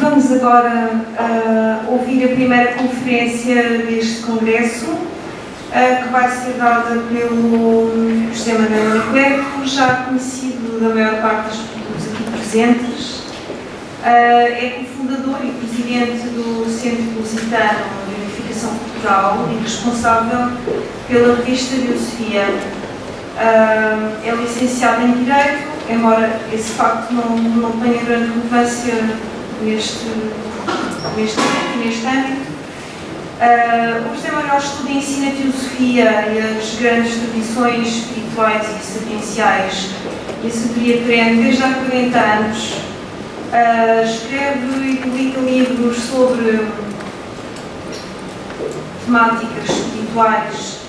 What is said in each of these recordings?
Vamos agora ouvir a primeira conferência deste congresso, que vai ser dada pelo José Manuel Leclerc, já conhecido da maior parte das pessoas aqui presentes. É cofundador e presidente do Centro Lusitano de Unificação Cultural e responsável pela revista Biosofia. É licenciado em Direito, embora esse facto não tenha grande relevância neste âmbito. O José Manuel estuda e ensina Teosofia e as grandes tradições espirituais e sapienciais e a sabedoria perene desde há 40 anos. Escreve e publica livros sobre temáticas espirituais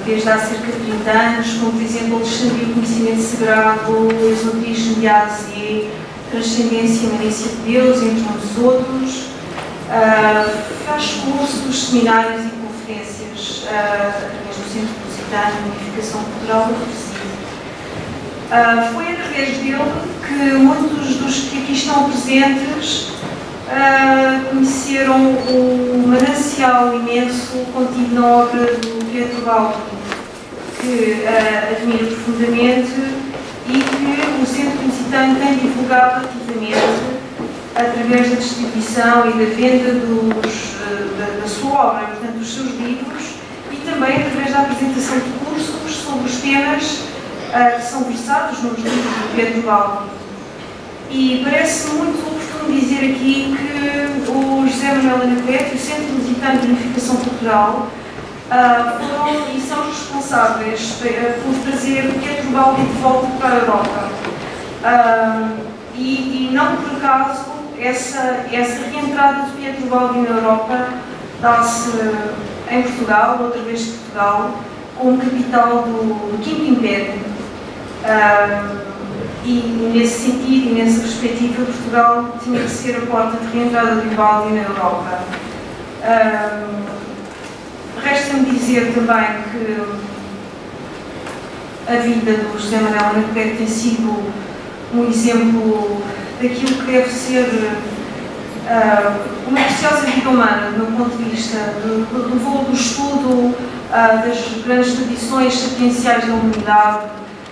desde há cerca de 30 anos, como por exemplo Alexandria, o Conhecimento Sagrado, Esoterismo de Ásia, Transcendência e Imanência de Deus, entre muitos outros. Faz cursos, seminários e conferências através do Centro Lusitano de Unificação Cultural do Recife. Foi através dele que muitos dos que aqui estão presentes conheceram o manancial imenso contido na obra do Pietro Baldi, que admiro profundamente e que o Centro Lusitano tem divulgado ativamente através da distribuição e da venda da sua obra, portanto, dos seus livros, e também através da apresentação de cursos sobre os temas que são versados nos livros do Pietro Baldi. E parece muito oportuno dizer aqui que o José Manuel Leclerc e o Centro Lusitano de Unificação Cultural foram e são responsáveis por trazer o Pietro Baldi de volta para a Europa. E não por acaso essa reentrada de Pietro Baldi na Europa dá-se em Portugal, outra vez de Portugal, como capital do Quinto Império. E nesse sentido e nessa perspectiva, Portugal tinha que ser a porta de reentrada de Baldi na Europa. Resta-me dizer também que a vida do José Manuel Leclerc tem sido um exemplo daquilo que deve ser uma preciosa vida humana, do meu ponto de vista, do voo do estudo das grandes tradições sapienciais da humanidade,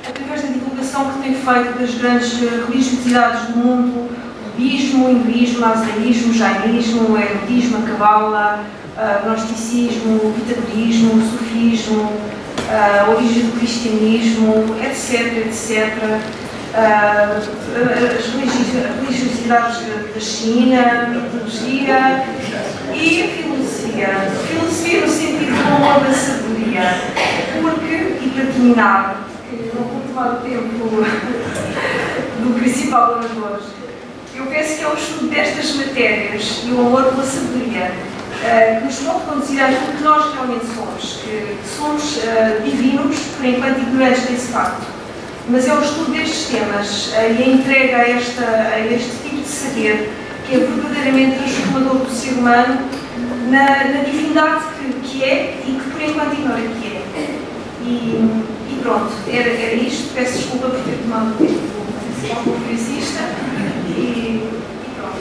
através da divulgação que tem feito das grandes religiosidades do mundo, o budismo, o hinduísmo, o azerismo, o jainismo, o erotismo, a cabala, o gnosticismo, o pitagorismo, o sufismo, a origem do cristianismo, etc, etc. As religiosidades da China, a mitologia e a filosofia. Filosofia no sentido comum da sabedoria. Porque, e para terminar, não vou tomar o tempo do principal orador, eu penso que é o estudo destas matérias e o amor pela sabedoria que nos pode conduzir àquilo que nós realmente somos, que somos divinos, por enquanto ignorantes desse facto. Mas é o estudo destes temas e a entrega a este tipo de saber que é verdadeiramente transformador do ser humano na divindade que é e que por enquanto ignora que é. E pronto, era isto. Peço desculpa por ter tomado o tempo do conferencista e pronto.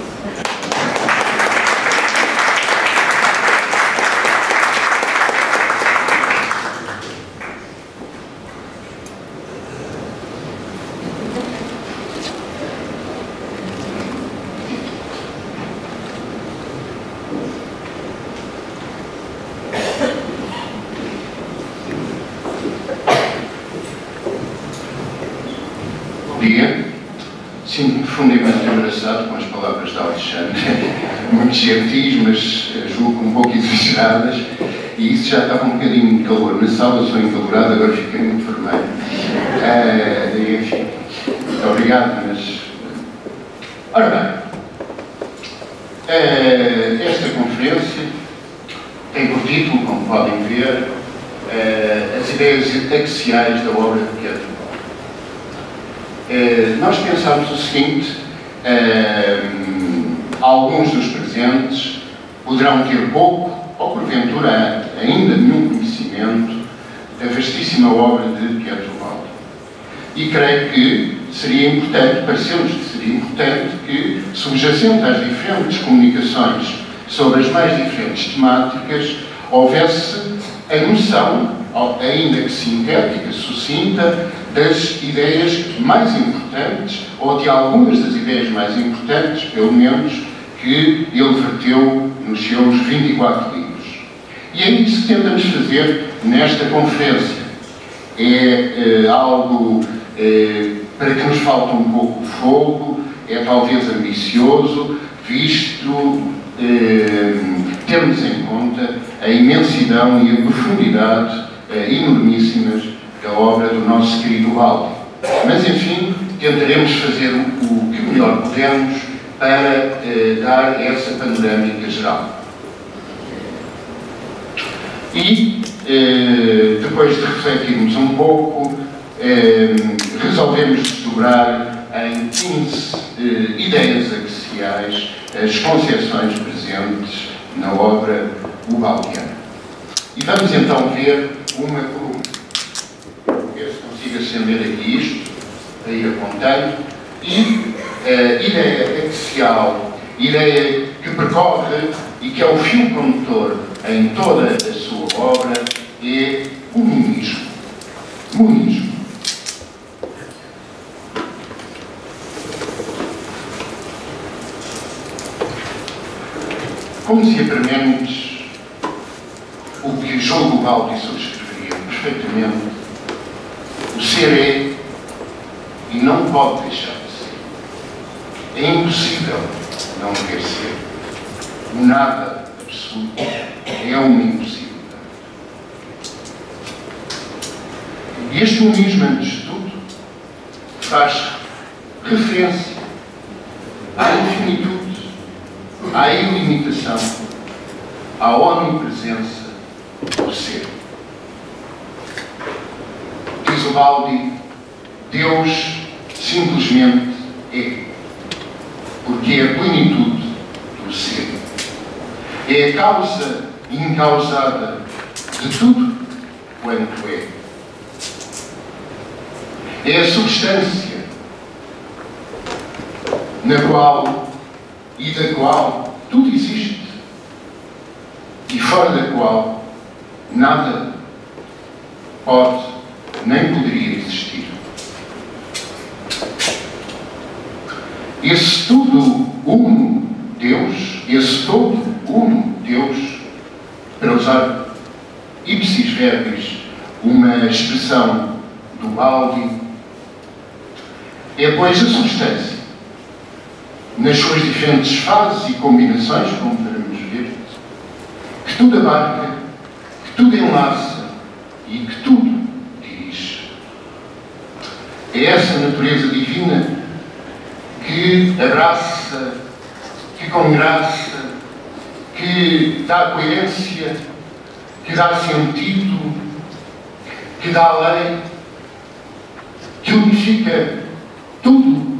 Sinto-me profundamente abraçado com as palavras de Alexandre, muito gentis, mas julgo um pouco exageradas, e isso já estava um bocadinho de calor. Na sala sou encalorado, agora fiquei muito vermelho. Enfim, muito obrigado, mas... Ora bem, esta conferência tem por título, como podem ver, as ideias axiais da obra de Pietro Baldi. Nós pensámos o seguinte: alguns dos presentes poderão ter pouco, ou porventura ainda nenhum conhecimento da vastíssima obra de Pietro Baldi. E creio que seria importante, pareceu-nos que seria importante que, subjacente às diferentes comunicações sobre as mais diferentes temáticas, houvesse a noção, ainda que sintética, sucinta, das ideias mais importantes, ou de algumas das ideias mais importantes, pelo menos, que ele verteu nos seus 24 livros. E é isso que tentamos fazer nesta conferência. É algo para que nos falta um pouco de fogo, é talvez ambicioso, visto termos em conta a imensidão e a profundidade enormíssimas da obra do nosso querido Baldi. Mas, enfim, tentaremos fazer o que melhor pudermos para dar essa panorâmica geral. E, depois de refletirmos um pouco, resolvemos desdobrar em 15 ideias axiais as concepções presentes na obra O Baldiano. E vamos então ver uma por uma. Ver se consigo acender aqui isto, para ir apontando. E a ideia axial, ideia que percorre e que é o fio condutor em toda a sua obra, é o monismo. Monismo. Como dizia Parménides, o que julgo Baldi subscreveria perfeitamente, o ser é e não pode deixar de ser. É impossível não querer ser. O nada absoluto é uma impossibilidade. E este monismo, antes de tudo, faz referência à infinitude, à ilimitação, à onipresença do ser. Diz o Baldi, Deus simplesmente é, porque é a plenitude do ser. É a causa incausada de tudo quanto é. É a substância na qual e da qual tudo existe e fora da qual nada pode nem poderia existir. Esse tudo uno Deus, esse todo uno Deus, para usar ipsis verbis, uma expressão do Baldi, é, pois, a substância, nas suas diferentes fases e combinações, como podemos ver, que tudo abarca, que tudo enlaça e que tudo dirige. É essa natureza divina que abraça, que com graça, que dá coerência, que dá sentido, que dá lei, que unifica tudo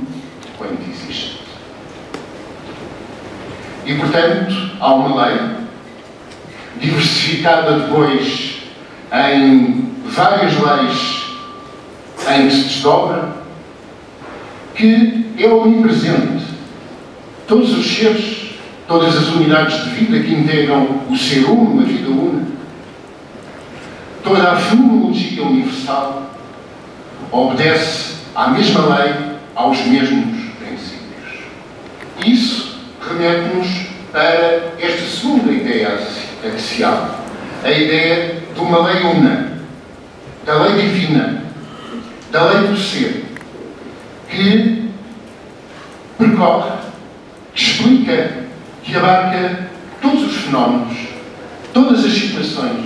quanto existe. E, portanto, há uma lei, diversificada depois em várias leis em que se desdobra, que é onipresente. Todos os seres, todas as unidades de vida que integram o ser uno, a vida una, toda a fenomenologia universal obedece à mesma lei, aos mesmos princípios. Isso remete-nos para esta segunda ideia axial, a ideia de uma lei una, da lei divina, da lei do ser, que percorre, que explica, que abarca todos os fenómenos, todas as situações,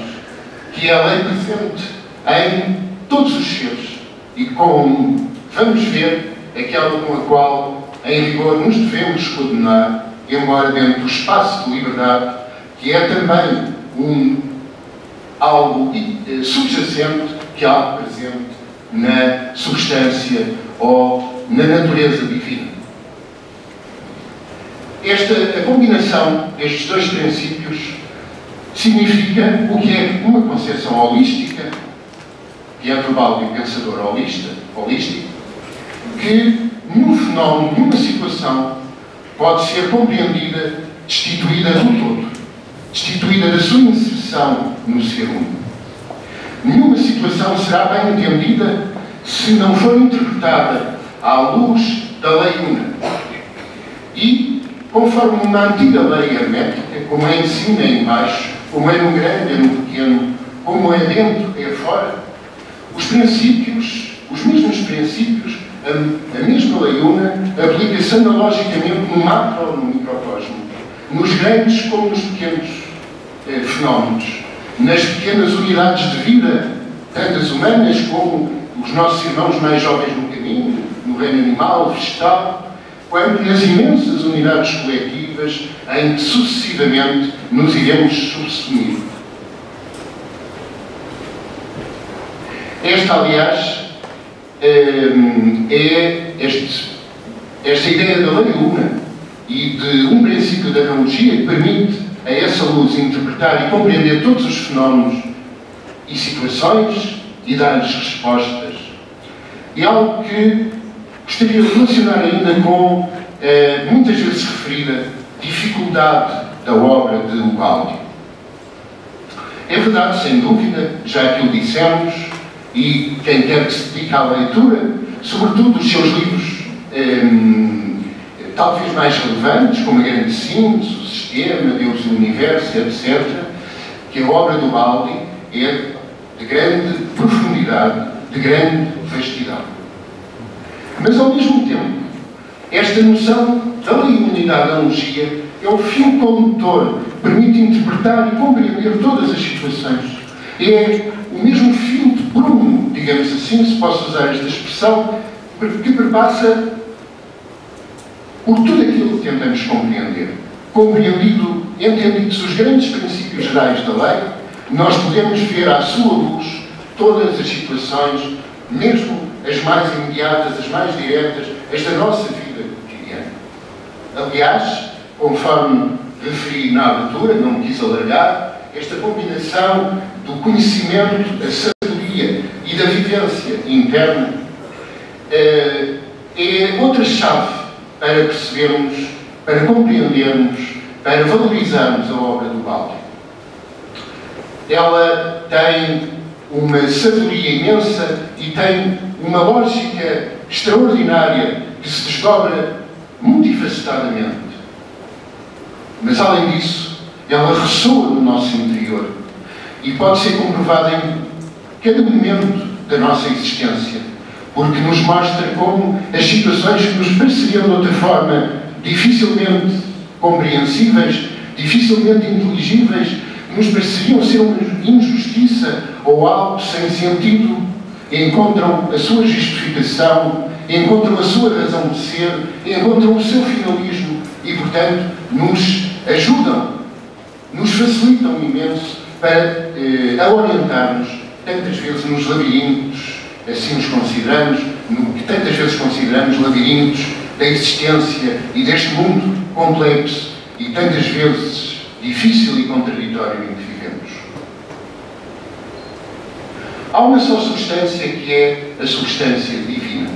que é a lei presente em todos os seres e, como vamos ver, aquela com a qual, em rigor, nos devemos coordenar, embora dentro do espaço de liberdade, que é também algo subjacente, que é algo presente na substância ou na natureza divina. A combinação destes dois princípios significa o que é uma concepção holística, que é do Baldi pensador holístico, que nenhum fenómeno, nenhuma situação pode ser compreendida destituída do todo, destituída da sua inserção no ser humano. Nenhuma situação será bem entendida se não for interpretada à luz da lei una. E, conforme uma antiga lei hermética, como é em cima e em baixo, como é no grande e no pequeno, como é dentro e fora, os princípios, os mesmos princípios, a mesma lei una, aplica-se analogicamente no macro ou no microcosmo, nos grandes como nos pequenos fenómenos, nas pequenas unidades de vida, tanto as humanas como os nossos irmãos mais jovens no caminho, no reino animal, vegetal, quanto nas imensas unidades coletivas em que sucessivamente nos iremos subsumir. Esta, aliás, esta ideia da lei una e de um princípio de analogia que permite a essa luz interpretar e compreender todos os fenómenos e situações e dar-lhes respostas. É algo que gostaria de relacionar ainda com, muitas vezes referida, dificuldade da obra de Ubaldi. É verdade, sem dúvida, já que o dissemos, e quem quer que se dedique à leitura, sobretudo os seus livros talvez mais relevantes, como a Grande Síntese, o Sistema, Deus e o Universo, etc., que a obra do Ubaldi é de grande profundidade, de grande vastidão. Mas, ao mesmo tempo, esta noção da unidade da analogia é o fio condutor que permite interpretar e compreender todas as situações. É o mesmo fio de prumo, digamos assim, se posso usar esta expressão, que perpassa por tudo aquilo que tentamos compreender. Entendidos os grandes princípios gerais da lei, nós podemos ver à sua luz todas as situações, mesmo as mais imediatas, as mais diretas, as da nossa vida cotidiana. Aliás, conforme referi na abertura, não me quis alargar, esta combinação do conhecimento, da sabedoria e da vivência interna é outra chave para percebermos, para compreendermos, para valorizarmos a obra do Ubaldi. Ela tem uma sabedoria imensa e tem uma lógica extraordinária que se desdobra multifacetadamente. Mas, além disso, ela ressoa no nosso interior e pode ser comprovada em cada momento da nossa existência, porque nos mostra como as situações que nos pareceriam de outra forma dificilmente compreensíveis, dificilmente inteligíveis, nos pareceriam ser uma injustiça ou algo sem sentido, encontram a sua justificação, encontram a sua razão de ser, encontram o seu finalismo e, portanto, nos ajudam, nos facilitam imenso para orientar-nos, tantas vezes nos labirintos, assim nos consideramos, no que tantas vezes consideramos labirintos da existência e deste mundo complexo e tantas vezes difícil e contraditório em que vivemos. Há uma só substância que é a substância divina.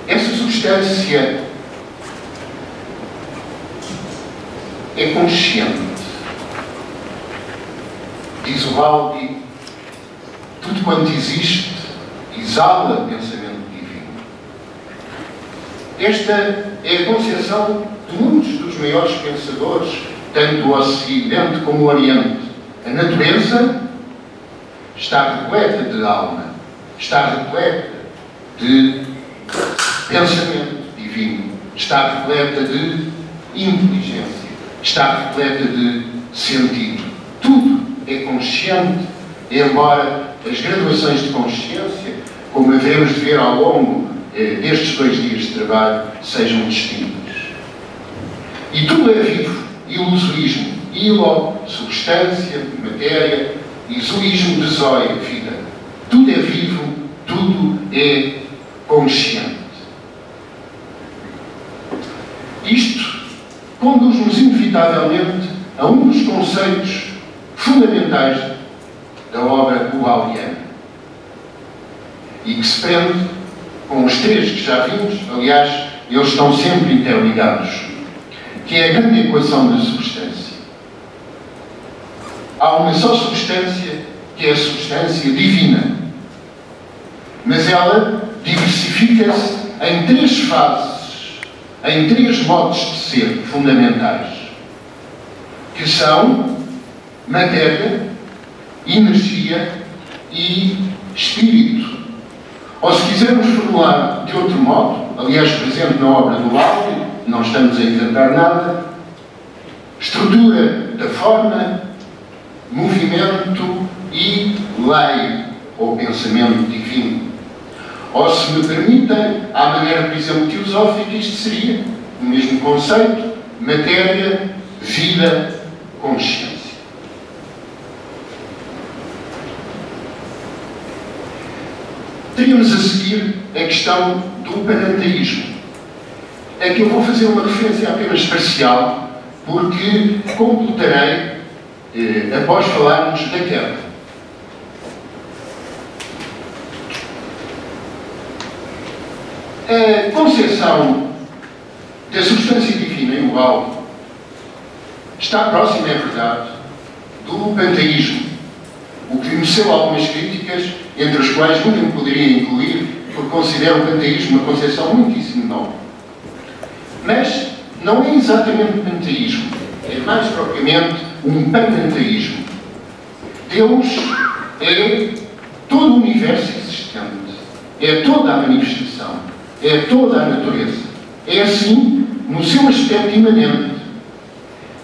Essa substância é consciente. Diz o Ubaldi, tudo quanto existe exala pensamento divino. Esta é a concepção de muitos dos maiores pensadores, tanto do Ocidente como do Oriente. A natureza está repleta de alma, está repleta de pensamento divino, está repleta de inteligência, está repleta de sentido. Tudo é consciente, embora as graduações de consciência, como haveremos de ver ao longo destes 2 dias de trabalho, sejam distintas. E tudo é vivo, ilusorismo, ilo, substância, matéria, e zoísmo de zoe, vida. Tudo é vivo, tudo é consciente. Isto conduz-nos inevitavelmente a um dos conceitos fundamentais da obra ubaldiana e que se prende com os três que já vimos, aliás, eles estão sempre interligados, que é a grande equação da substância. Há uma só substância, que é a substância divina, mas ela diversifica-se em três fases, em três modos de ser fundamentais, que são matéria, energia e espírito. Ou, se quisermos formular de outro modo, aliás, presente na obra do Baldi, não estamos a inventar nada, estrutura da forma, movimento e lei, ou pensamento divino. Ou, se me permitem, à maneira, por exemplo, teosófica, isto seria o mesmo conceito: matéria, vida, consciência. Teríamos a seguir a questão do panenteísmo. É que eu vou fazer uma referência apenas parcial, porque completarei após falarmos da queda. A concepção da substância divina em Ural está próxima, é verdade, do panteísmo, o que mereceu algumas críticas, entre as quais nunca me poderia incluir, porque considero o panteísmo uma concepção muitíssimo nova. Mas não é exatamente panteísmo, é mais propriamente um panenteísmo. Deus é todo o universo existente, é toda a manifestação, é toda a natureza. É assim no seu aspecto imanente,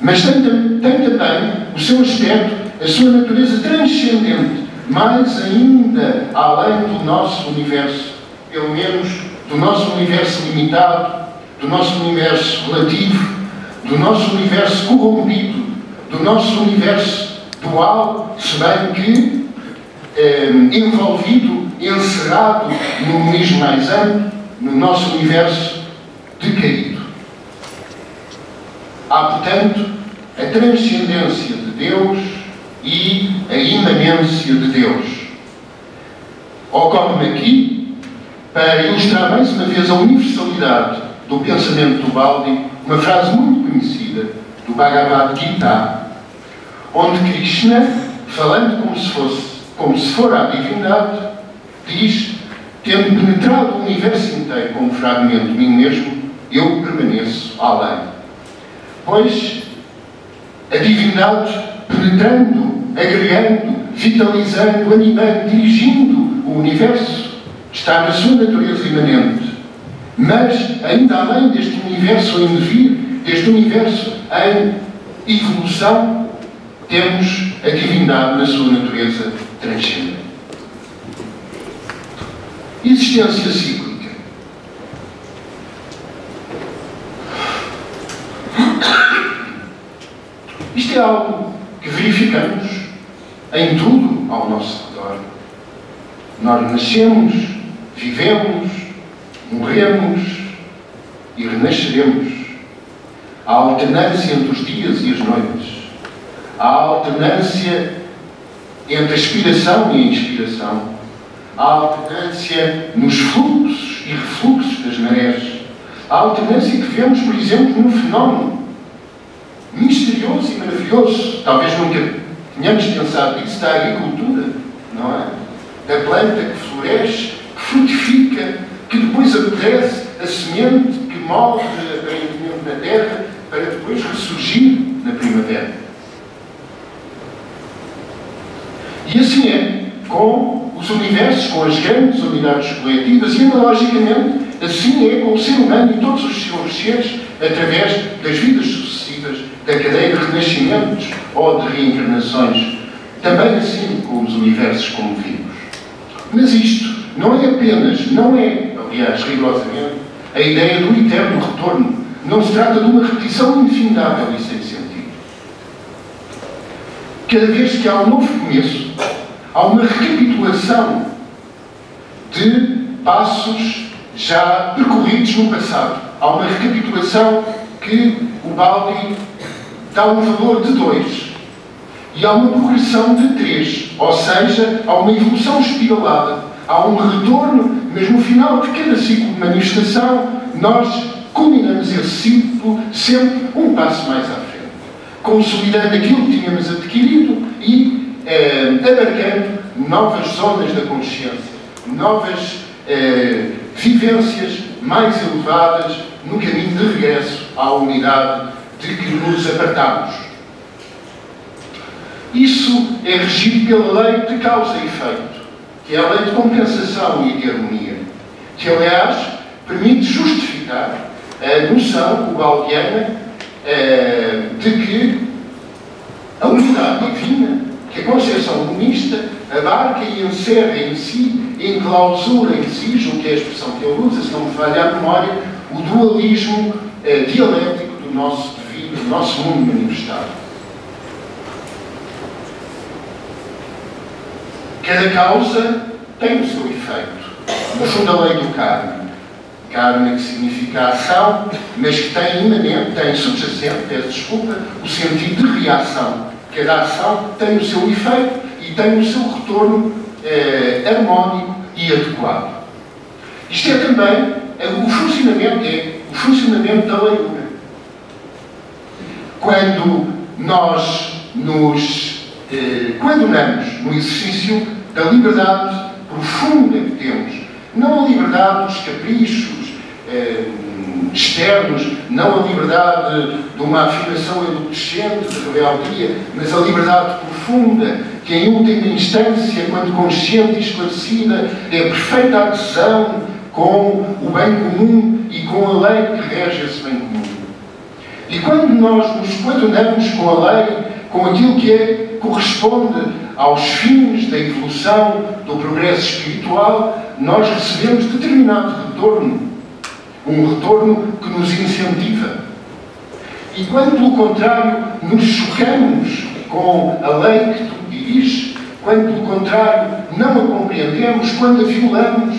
mas tem também o seu aspecto, a sua natureza transcendente, mais ainda além do nosso universo, pelo menos do nosso universo limitado, do nosso universo relativo, do nosso universo corrompido, do nosso universo dual, se bem que envolvido, encerrado no monismo mais amplo, no nosso universo decaído. Há, portanto, a transcendência de Deus e a imanência de Deus. Ocorre-me aqui, para ilustrar mais uma vez a universalidade do pensamento do Baldi, uma frase muito conhecida do Bhagavad Gita, onde Krishna, falando como se for a divindade, diz: tendo penetrado o universo inteiro como fragmento de mim mesmo, eu permaneço além. Pois a divindade, penetrando, agregando, vitalizando, animando, dirigindo o universo, está na sua natureza imanente. Mas, ainda além deste universo em devir, deste universo em evolução, temos a divindade na sua natureza transcendente. Existência cíclica. Isto é algo que verificamos em tudo ao nosso redor. Nós nascemos, vivemos, morremos e renasceremos. Há alternância entre os dias e as noites. Há alternância entre a expiração e a inspiração. Há alternância nos fluxos e refluxos das marés. Há alternância que vemos, por exemplo, num fenómeno misterioso e maravilhoso. Talvez nunca tenhamos pensado nisso, da agricultura, não é? Da planta que floresce, que frutifica, que depois apodrece, a semente que morre aparentemente na terra, para depois ressurgir na primavera. E assim é com os universos, com as grandes unidades coletivas, e analogicamente assim é com o ser humano e todos os seus seres, através das vidas sucessivas, da cadeia de renascimentos ou de reencarnações. Também assim com os universos como vimos. Mas isto não é apenas, não é, aliás, rigorosamente, a ideia do eterno retorno. Não se trata de uma repetição infindável e sem sentido. Cada vez que há um novo começo, há uma recapitulação de passos já percorridos no passado. Há uma recapitulação que o Baldi dá um valor de 2. E há uma progressão de 3. Ou seja, há uma evolução espiralada. há um retorno, mas no final de cada ciclo de manifestação, nós culminamos esse ciclo sempre um passo mais à frente, consolidando aquilo que tínhamos adquirido e abarcando novas zonas da consciência, novas vivências mais elevadas no caminho de regresso à unidade de que nos apartamos. Isso é regido pela lei de causa e efeito, que é a lei de compensação e de harmonia, que, aliás, permite justificar a noção gaudiana de que a unidade divina, que a concepção humanista abarca e encerra em si, enclausura em si, julgo que é a expressão que ele usa, se não me falha a memória, o dualismo dialético do nosso devido, do nosso mundo manifestado. Cada causa tem o seu efeito. No fundo, a lei do karma. Karma que significa ação, mas que tem imanente, tem subjacente, peço desculpa, o sentido de reação. Cada ação tem o seu efeito e tem o seu retorno harmónico e adequado. Isto é também o funcionamento da lei una. Quando nós quando unamos no exercício da liberdade profunda que temos, não a liberdade dos caprichos externos, não a liberdade de uma afirmação enaltecente de rebeldia, mas a liberdade profunda, que em última instância, quando consciente e esclarecida, é a perfeita adesão com o bem comum e com a lei que rege esse bem comum. E quando nós nos coadunamos com a lei, com aquilo que corresponde aos fins da evolução, do progresso espiritual, nós recebemos determinado retorno. Um retorno que nos incentiva. E quando, pelo contrário, nos chocamos com a lei que tudo dirige, quando, pelo contrário, não a compreendemos, quando a violamos,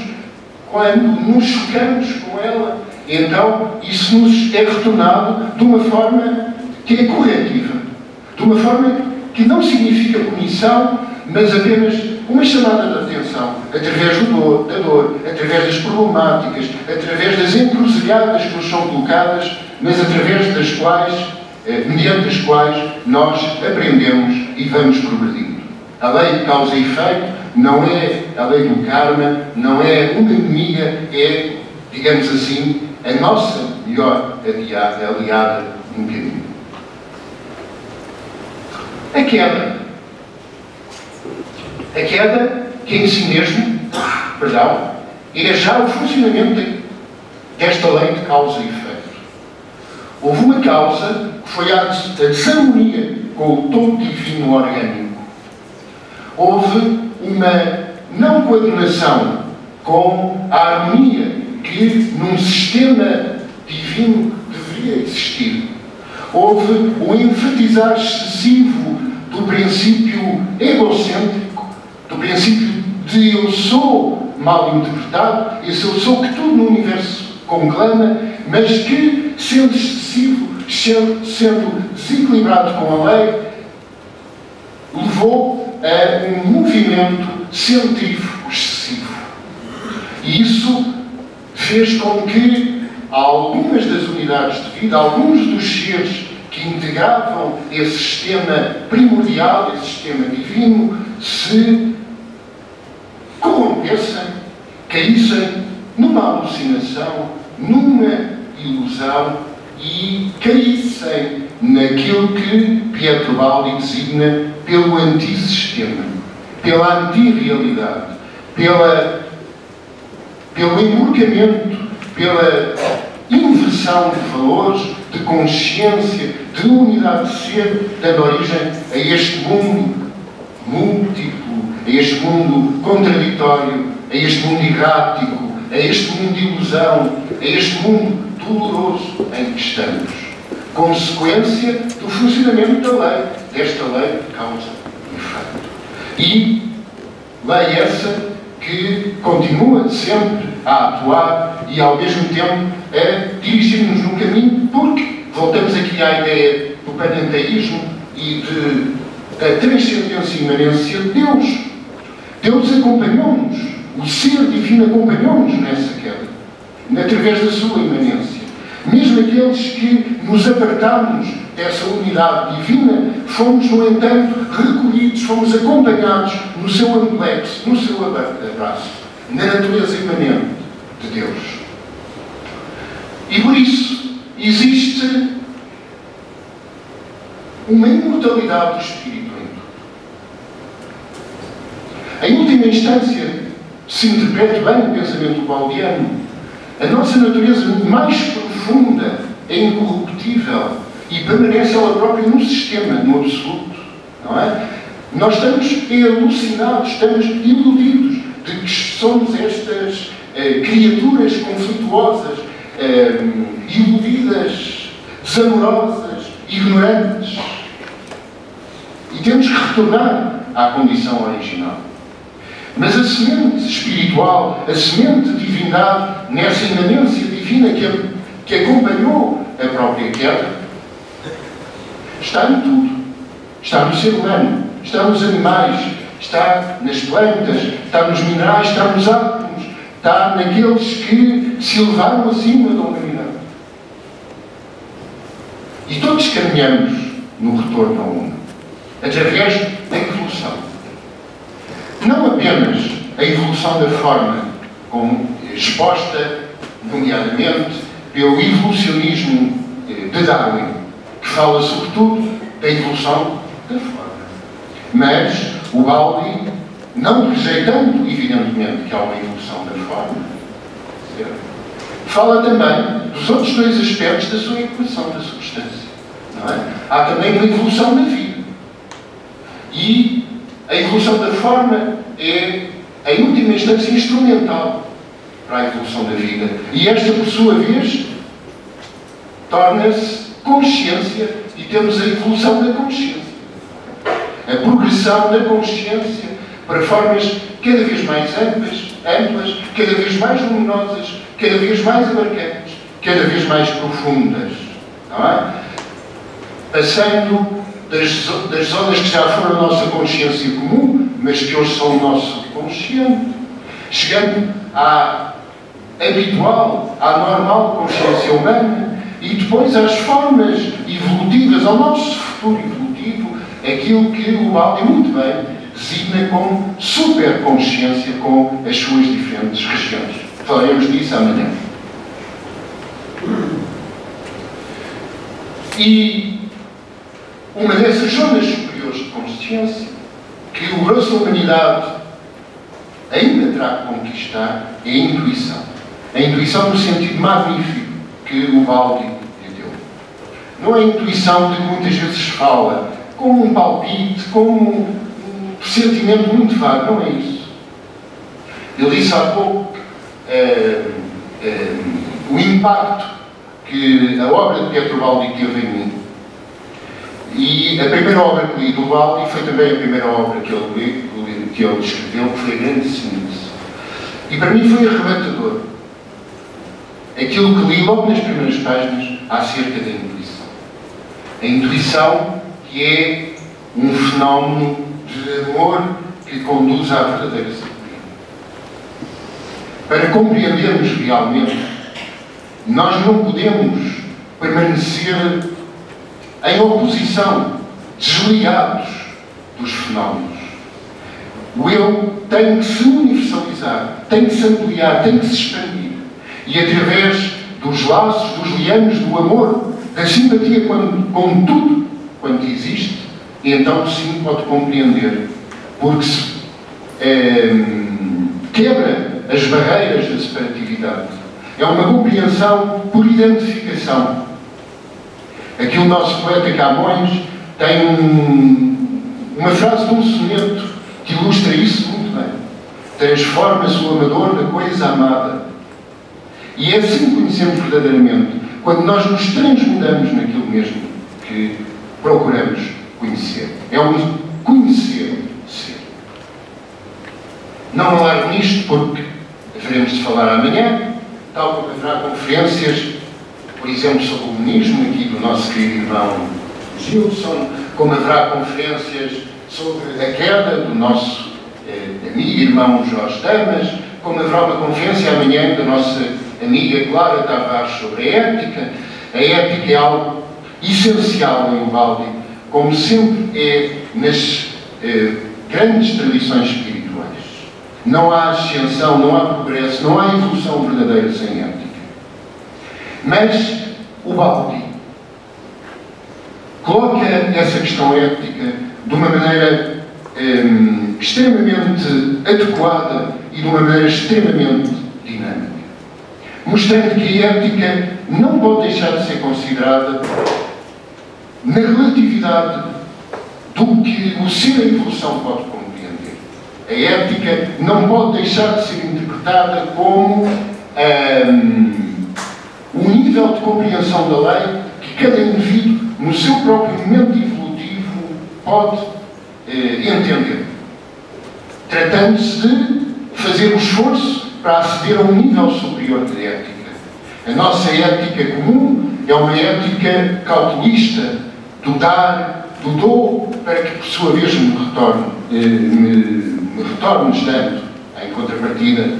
quando nos chocamos com ela, então isso nos é retornado de uma forma que é corretiva, de uma forma que não significa punição, mas apenas uma chamada de atenção, através da dor, através das problemáticas, através das encruzilhadas que nos são colocadas, mas através das quais, mediante as quais, nós aprendemos e vamos progredindo. A lei de causa e efeito não é a lei do karma, não é uma inimiga, é, digamos assim, a nossa melhor aliada no caminho. A queda, que em si mesmo, é já o funcionamento desta lei de causa e efeito. Houve uma causa que foi a desarmonia com o todo divino orgânico. Houve uma não coadunação com a harmonia que num sistema divino deveria existir. Houve um enfatizar excessivo do princípio egocêntrico, do princípio de eu sou mal interpretado, esse eu sou que tudo no universo conclama, mas que, sendo excessivo, sendo desequilibrado com a lei, levou a um movimento centrífugo excessivo. E isso fez com que algumas das unidades de vida, alguns dos seres que integravam esse sistema primordial, esse sistema divino, se corrompessem, caíssem numa alucinação, numa ilusão e caíssem naquilo que Pietro Baldi designa pelo antissistema, pela antirrealidade, pelo emburcamento, pela inversão de valores, de consciência, de unidade de ser, dando origem a este mundo múltiplo, a este mundo contraditório, a este mundo errático, a este mundo de ilusão, a este mundo doloroso em que estamos. Consequência do funcionamento da lei, desta lei de causa e efeito. E lei essa que continua sempre a atuar e, ao mesmo tempo, a dirigir-nos no caminho, porque voltamos aqui à ideia do panenteísmo e da transcendência e imanência de Deus. Deus acompanhou-nos O ser divino acompanhou-nos nessa queda, através da sua imanência. Mesmo aqueles que nos apartámos dessa unidade divina, fomos, no entanto, recolhidos, fomos acompanhados no seu amplex, no seu abraço, na natureza imanente de Deus. E por isso existe uma imortalidade do Espírito em tudo. Em última instância, se interprete bem o pensamento baldiano, a nossa natureza mais profunda é incorruptível e permanece ela própria no sistema, no absoluto. Não é? Nós estamos alucinados, estamos iludidos de que somos estas criaturas conflituosas, iludidas, desamorosas, ignorantes. E temos que retornar à condição original. Mas a semente espiritual, a semente de divindade, nessa imanência divina que acompanhou a própria queda, está em tudo. Está no ser humano, está nos animais, está nas plantas, está nos minerais, está nos átomos, está naqueles que se elevaram acima da humanidade. E todos caminhamos no retorno ao mundo, através da evolução. Não apenas a evolução da forma, como exposta, nomeadamente, pelo evolucionismo de Darwin, que fala sobretudo da evolução da forma. Mas o Baldi, não rejeitando, evidentemente, que há uma evolução da forma, certo? Fala também dos outros dois aspectos da sua equação da substância. Não é? Há também uma evolução da vida. E a evolução da forma é, em última instância, instrumental para a evolução da vida. E esta, por sua vez, torna-se consciência e temos a evolução da consciência. A progressão da consciência para formas cada vez mais amplas, cada vez mais luminosas, cada vez mais abarcantes, cada vez mais profundas. Não é? Passando das zonas que já foram a nossa consciência comum, mas que hoje são o nosso consciente, chegando à habitual, à normal consciência humana, e depois às formas evolutivas, ao nosso futuro evolutivo, aquilo que o Baldi muito bem designa como superconsciência com as suas diferentes regiões. Falaremos disso amanhã. E uma dessas zonas superiores de consciência que o grosso da humanidade ainda terá que conquistar é a intuição. A intuição no sentido magnífico que o Baldi lhe deu. Não é a intuição de que muitas vezes fala, como um palpite, como um sentimento muito vago. Não é isso. Ele disse há pouco o impacto que a obra de Pietro Baldi teve em mim. E a primeira obra que li do Baldi foi também a primeira obra que ele escreveu, que foi a Grande Síntese. E para mim foi arrebatador aquilo que li logo nas primeiras páginas acerca da intuição. A intuição que é um fenómeno de amor que conduz à verdadeira sabedoria. Para compreendermos realmente, nós não podemos permanecer em oposição, desligados dos fenómenos. O eu tem que se universalizar, tem que se ampliar, tem que se expandir. E através dos laços, dos liames, do amor, da simpatia com tudo quanto existe, então sim pode compreender. Porque se quebra as barreiras da separatividade. É uma compreensão por identificação. Aqui o nosso poeta Camões tem uma frase de um soneto que ilustra isso muito bem. Transforma-se o amador na coisa amada. E é assim que conhecemos verdadeiramente, quando nós nos transmudamos naquilo mesmo que procuramos conhecer. É um conhecer ser. Não alargo nisto porque haveremos de falar amanhã, tal como haverá conferências, por exemplo, sobre o comunismo, aqui do nosso querido irmão Gilson, como haverá conferências sobre a queda do nosso amigo e irmão Jorge Damas, como haverá uma conferência amanhã da nossa amiga Clara Tavares sobre a ética é algo essencial em Uvalde, como sempre é nas grandes tradições espirituais. Não há ascensão, não há progresso, não há evolução verdadeira sem ética. Mas o Uvalde coloca essa questão ética de uma maneira extremamente adequada e de uma maneira extremamente dinâmica, mostrando que a ética não pode deixar de ser considerada na relatividade do que o ser a evolução pode compreender. A ética não pode deixar de ser interpretada como o nível de compreensão da lei que cada indivíduo, no seu próprio momento evolutivo, pode entender. Tratando-se de fazer o esforço para aceder a um nível superior de ética. A nossa ética comum é uma ética cautelista, do dar, do dou, para que, por sua vez, me retorne dando em contrapartida.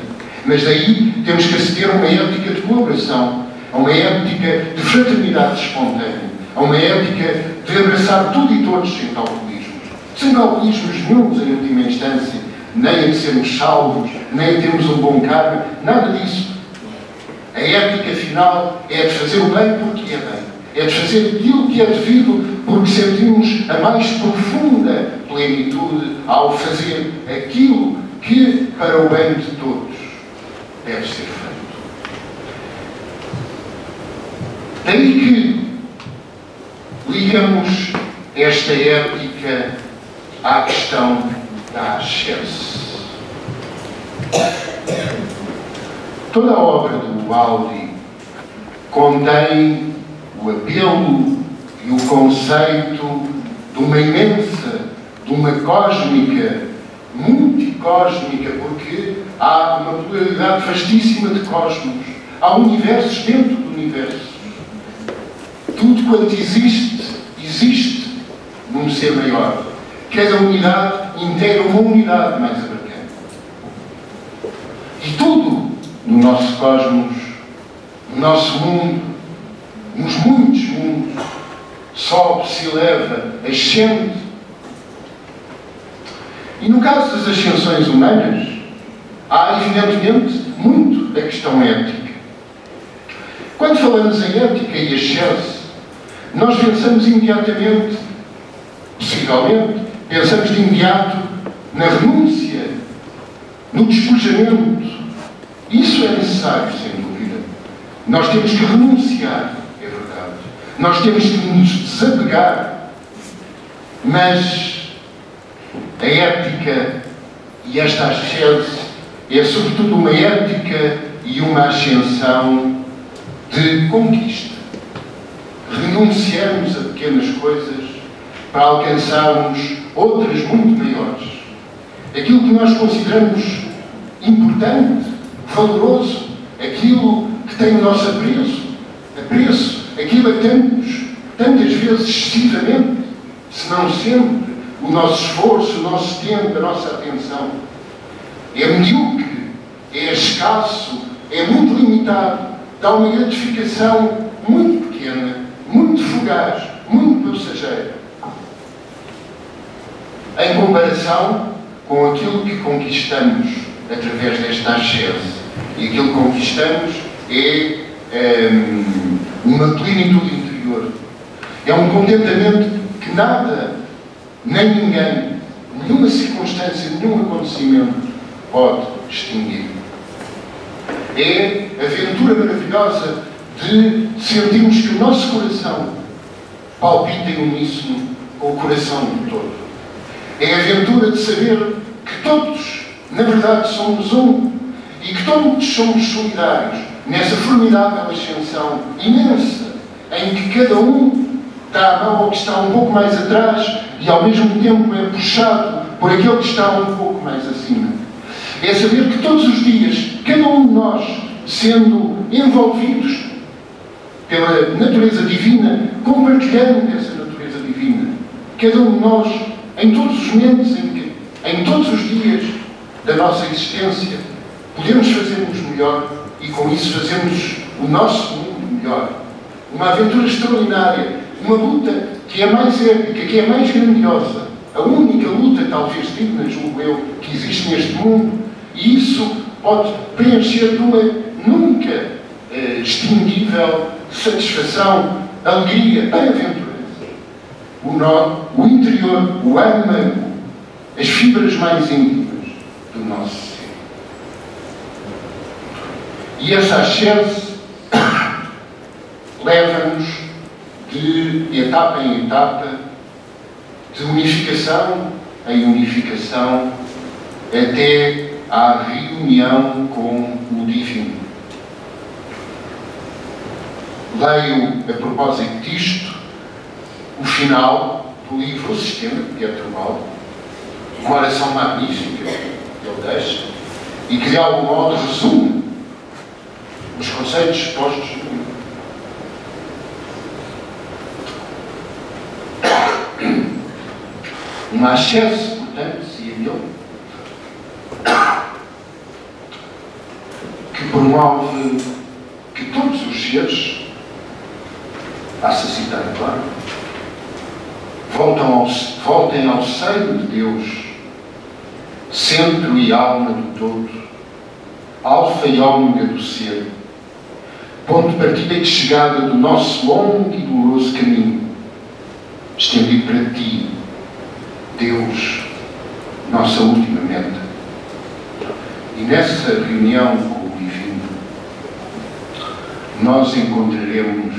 Mas daí temos que aceder a uma ética de colaboração, a uma ética de fraternidade espontânea, a uma ética de abraçar tudo e todos sem calculismos. Sem calculismos nenhums, em última instância, nem a de sermos salvos, nem a termos um bom karma, nada disso. A ética final é de fazer o bem porque é bem. É de fazer aquilo que é devido porque sentimos a mais profunda plenitude ao fazer aquilo que, para o bem de todos, deve ser feito. Daí que ligamos esta ética à questão da ascese. Toda a obra do Uvalde contém o apelo e o conceito de uma imensa, de uma cósmica, multicósmica, porque há uma pluralidade vastíssima de cosmos. Há universos dentro do universo. Tudo quanto existe, existe num ser maior. Cada unidade integra uma unidade mais abrangente. E tudo no nosso cosmos, no nosso mundo, nos muitos mundos, sobe, se eleva, ascende. E no caso das ascensões humanas, há evidentemente muito da questão ética. Quando falamos em ética e ascese, nós pensamos imediatamente, possivelmente, pensamos de imediato na renúncia, no despojamento. Isso é necessário, sem dúvida. Nós temos que renunciar, é verdade. Nós temos que nos desapegar. Mas a ética e esta ascese é sobretudo uma ética e uma ascensão de conquista. Renunciamos a pequenas coisas para alcançarmos outras muito maiores. Aquilo que nós consideramos importante, valoroso, aquilo que tem o nosso apreço, aquilo a tantas vezes excessivamente, se não sempre, o nosso esforço, o nosso tempo, a nossa atenção. É medíocre, é escasso, é muito limitado, dá uma gratificação muito pequena, muito fugaz, muito passageira. Em comparação com aquilo que conquistamos através desta ascese. E aquilo que conquistamos é uma plenitude interior. É um contentamento que nada, nem ninguém, nenhuma circunstância, nenhum acontecimento pode extinguir. É a aventura maravilhosa de sentirmos que o nosso coração palpita em uníssono com o coração do todo. É a aventura de saber que todos, na verdade, somos um e que todos somos solidários nessa formidável ascensão imensa em que cada um dá a mão ao que está um pouco mais atrás e ao mesmo tempo é puxado por aquele que está um pouco mais acima. É saber que todos os dias, cada um de nós, sendo envolvidos pela natureza divina, compartilhando essa natureza divina, cada um de nós, em todos os momentos, em todos os dias da nossa existência, podemos fazer-nos melhor e com isso fazermos o nosso mundo melhor. Uma aventura extraordinária, uma luta que é mais épica, que é mais grandiosa, a única luta talvez digna, julgo eu, que existe neste mundo, e isso pode preencher de uma nunca extinguível satisfação, alegria, bem-aventurança. O interior, o âmago, as fibras mais íntimas do nosso ser. E essa ascese leva-nos de etapa em etapa, de unificação em unificação, até à reunião com o divino. Leio, a propósito disto, o final do livro O Sistema, de Pietro Baldi, uma oração magnífica que ele deixa, e que de algum modo resume os conceitos expostos no livro. Uma ascese, portanto, dizia ele, que promove que todos os seres, passa a citar agora, voltem ao seio de Deus, centro e alma do todo, alfa e ômega do ser, ponto de partida e de chegada do nosso longo e doloroso caminho, estendido para ti, Deus, nossa última meta. E nessa reunião com o Divino, nós encontraremos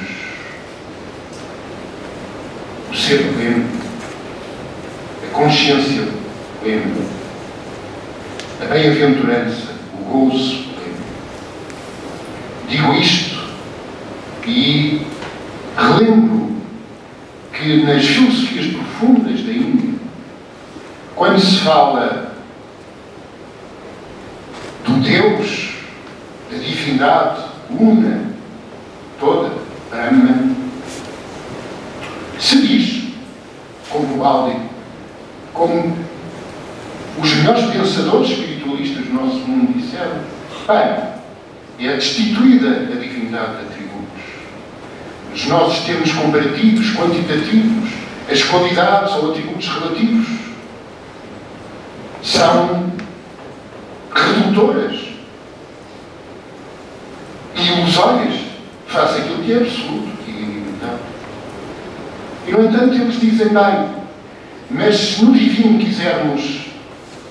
o ser pleno, a consciência plena, a bem-aventurança, o gozo pleno. Digo isto e relembro que nas filosofias profundas da Índia, quando se fala do Deus, da divindade una, toda, Brahma, se diz, como Baldi, como os melhores pensadores espiritualistas do nosso mundo disseram, bem, é destituída a divindade de atributos. Os nossos termos comparativos, quantitativos, as qualidades ou atributos relativos, são redutoras e ilusórias face àquilo que é absoluto e ilimitado. E, no entanto, eles dizem bem, mas se no divino quisermos,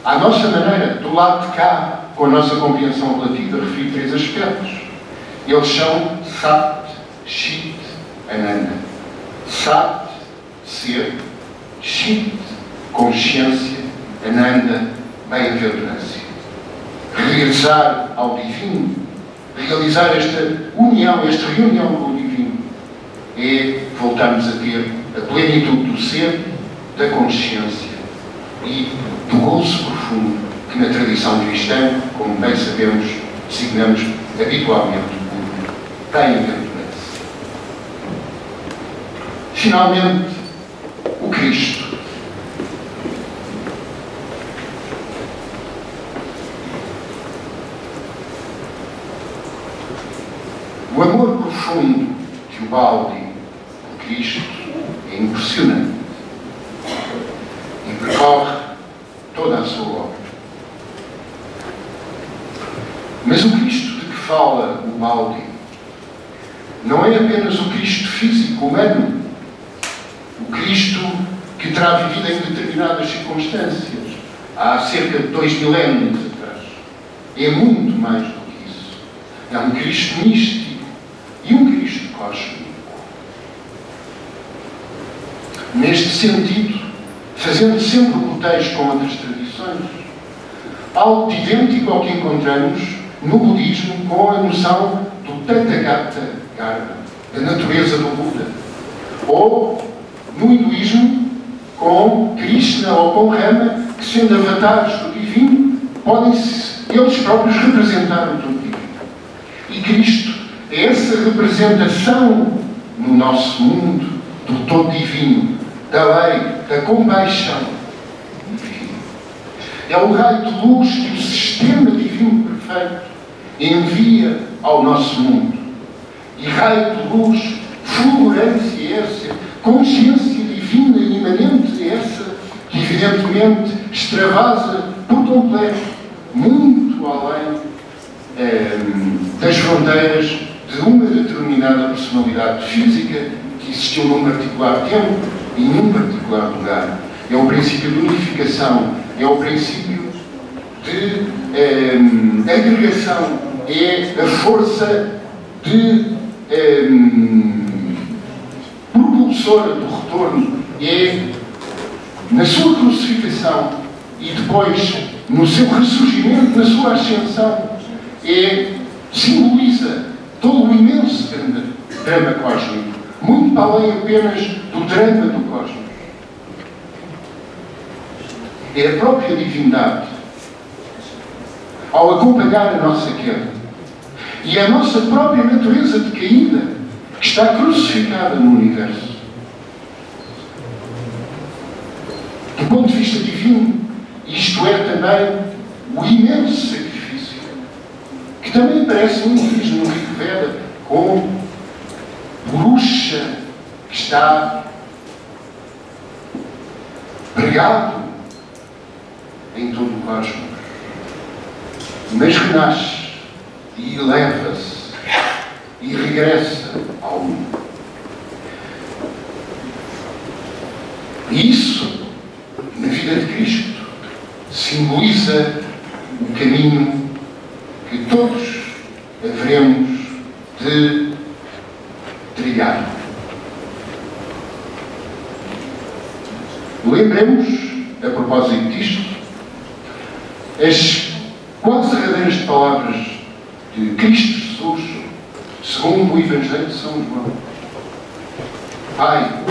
à nossa maneira, do lado de cá, com a nossa compreensão relativa, referir três aspectos. Eles são Sat, Chit, Ananda. Sat, ser, Chit, consciência, Ananda, bem-aventurança. Regressar ao divino, realizar esta união, esta reunião com o divino, é voltarmos a ter a plenitude do ser, da consciência e do gozo profundo que na tradição cristã, como bem sabemos, designamos habitualmente por bem-aventurança. Finalmente, o Cristo. O amor profundo que o Baldi por Cristo é impressionante e percorre toda a sua obra. Mas o Cristo de que fala o Baldi não é apenas o Cristo físico, humano, o Cristo que terá vivido em determinadas circunstâncias há cerca de 2 milénios atrás. É muito mais do que isso. É um Cristo místico e um Cristo cósmico. Neste sentido, fazendo sempre o cotejo com outras tradições, algo idêntico ao que encontramos no budismo com a noção do Tathagata Dharma, da natureza do Buda, ou no hinduísmo com Krishna ou com Rama, que sendo avatares do divino, podem eles próprios representar o todo divino. E Cristo é essa representação no nosso mundo do todo divino, da lei, da compaixão divina. É o raio de luz que o sistema divino perfeito perfeito envia ao nosso mundo. E raio de luz, fulgurância essa, consciência divina e imanente essa, que evidentemente extravasa por completo, muito além das fronteiras de uma determinada personalidade física que existiu num particular tempo e num particular lugar. É o princípio de unificação, é o princípio de agregação, é a força de propulsora do retorno, é na sua crucificação e depois no seu ressurgimento, na sua ascensão, simboliza todo o imenso drama cósmico, muito para além apenas do drama do cosmos. É a própria divindade, ao acompanhar a nossa queda, e a nossa própria natureza decaída, que está crucificada no universo. Do ponto de vista divino, isto é também o imenso sacrifício, que também aparece muito vezes no Rig Veda, como bruxa que está pregado em todo o cosmos, mas renasce e eleva-se e regressa ao mundo. E isso, na vida de Cristo, simboliza o caminho que todos haveremos de trilhar. Lembremos, a propósito disto, as quase derradeiras palavras de Cristo Jesus, segundo o Evangelho de São João. Pai,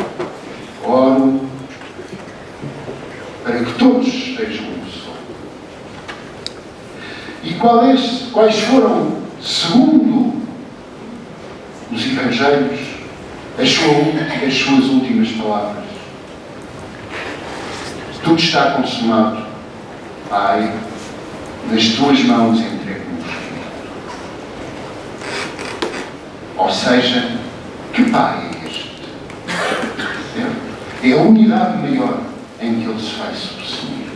oro para que todos estejam no sol. E quais foram, segundo os Evangelhos, as suas últimas palavras? Tudo está consumado. Pai, nas tuas mãos entrego-me o Espírito. Ou seja, que Pai é este? É a unidade maior em que Ele se vai subsumir.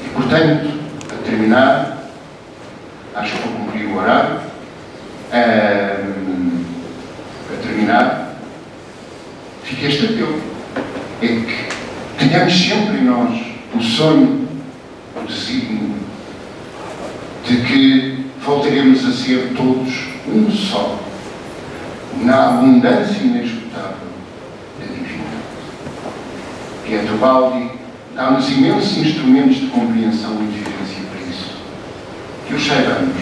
E, portanto, a terminar, acho que vou cumprir o horário, a terminar, fica este apelo. É que tenhamos sempre em nós o sonho, o desígnio, de que voltaremos a ser todos um só, na abundância inesgotável da divindade. Pietro Baldi dá-nos imensos instrumentos de compreensão e de vivência para isso. Que os saibamos